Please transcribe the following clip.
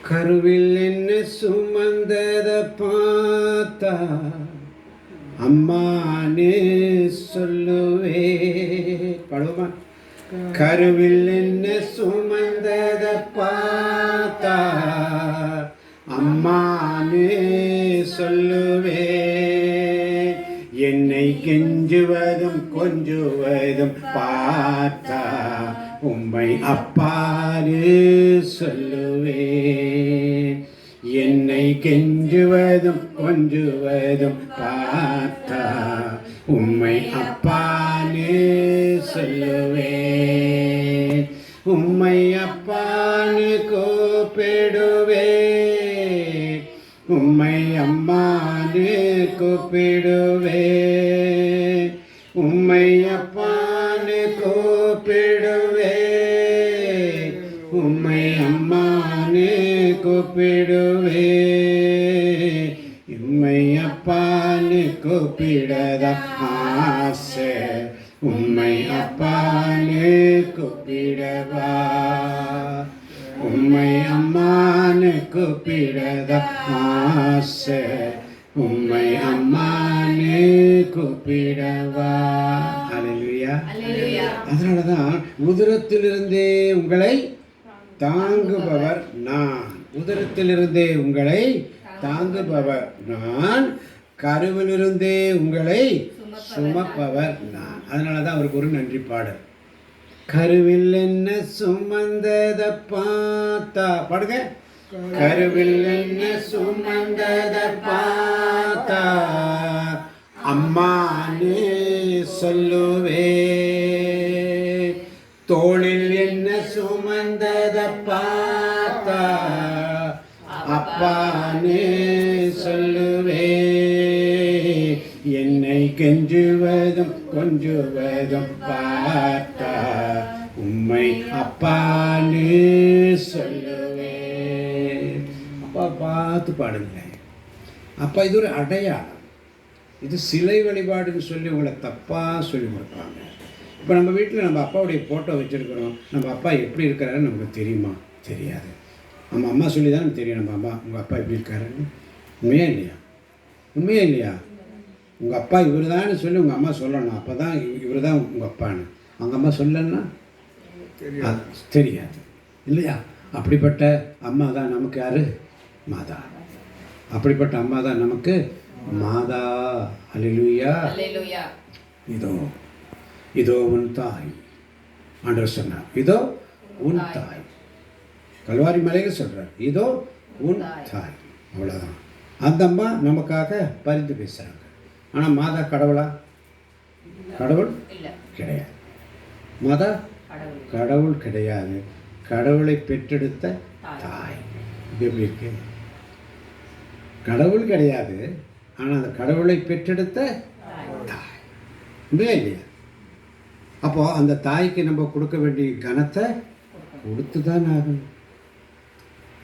கருவில் என்ன சுமந்தத பார்த்தா அம்மானே சொல்லுவே படுமா. கருவில் என்ன சுமந்தத பார்த்தா அம்மானே சொல்லுவே. என்னை கெஞ்சுவதும் கொஞ்சுவதும் பார்த்தா உம்மை அப்பாரு சொல்லுவே. என்னை கெஞ்சுவதும் கொஞ்சுவதும் பார்த்தா உம்மை அப்பானே சொல்லுவே. உம்மை அப்பான்னு கூப்பிடுவே, உம்மை அம்மானு கூப்பிடுவே. உம்மை அப்பான்னு கூப்பிடுவே, உம்மை அம்மானு கூப்பிடுவே. உம்மை அப்பான்னு கூப்பிடத ஆசை, உம்மை அப்பான்னு கூப்பிடவா. உம்மை அம்மான்னு கூப்பிடத ஆசை, உம்மை அம்மான்னு கூப்பிடவா. அல்லேலூயா. அதனாலதான் உதரத்திலிருந்தே உங்களை தாங்குபவர் நான். உதரத்திலிருந்தே உங்களை தாங்குபவர் நான், கருவிலிருந்தே உங்களை சுமப்பவர் நான். அதனாலதான் அவருக்கு ஒரு நன்றி பாடல். கருவில் என்ன சுமந்தத பார்த்தா பாடுங்க. கருவில் என்ன சுமந்தத பார்த்தா அம்மானே சொல்லுவே. தோளில் என்ன சுமந்தத பார்த்தா அப்பானே சொல்லுவே. என்னை கெஞ்சுவதும் கொஞ்சுவதும் பார்த்தா உம்மை அப்பானே சொல்லுவே. அப்பா பார்த்து பாடுங்களேன். அப்பா இது ஒரு அடையாளம். இது சிலை வழிபாடுன்னு சொல்லி உங்களை தப்பாக சொல்லி கொடுப்பாங்க. இப்போ நம்ம வீட்டில் நம்ம அப்பாவுடைய ஃபோட்டோ வச்சுருக்கிறோம். நம்ம அப்பா எப்படி இருக்கிறாருன்னு நமக்கு தெரியுமா? தெரியாது. நம்ம அம்மா சொல்லி தான் நமக்கு தெரியும் நம்ம அம்மா உங்கள் அப்பா எப்படி இருக்காருன்னு. உண்மையா இல்லையா? உண்மையா இல்லையா? உங்கள் அப்பா இவர் தான் சொல்லி உங்கள் அம்மா சொல்லணும். அப்போ தான் இவர் தான் உங்கள் அப்பான்னு. அவங்க அம்மா சொல்லன்னா தெரியாது இல்லையா? அப்படிப்பட்ட அம்மா தான் நமக்கு யார்? மாதா. அப்படிப்பட்ட அம்மா தான் நமக்கு மாதா. அல்லேலூயா. இதோ இதோ உன் தாய். ஆண்டவர் சொன்னார், இதோ உன் தாய். கல்வாரி மலையில் சொல்கிறார், இதோ உன் தாய். அவ்வளோதான். அந்த அம்மா நமக்காக பரிந்து பேசுகிறாங்க. ஆனால் மாதா கடவுளா? கடவுள் கிடையாது. மாதா கடவுள் கிடையாது. கடவுளை பெற்றெடுத்த தாய். இது எப்படி இருக்கு? கடவுள் கிடையாது, ஆனால் அந்த கடவுளை பெற்றெடுத்த தாய். இல்லையா இல்லையா? அப்போ அந்த தாய்க்கு நம்ம கொடுக்க வேண்டிய கனத்தை கொடுத்து தான் ஆகணும்.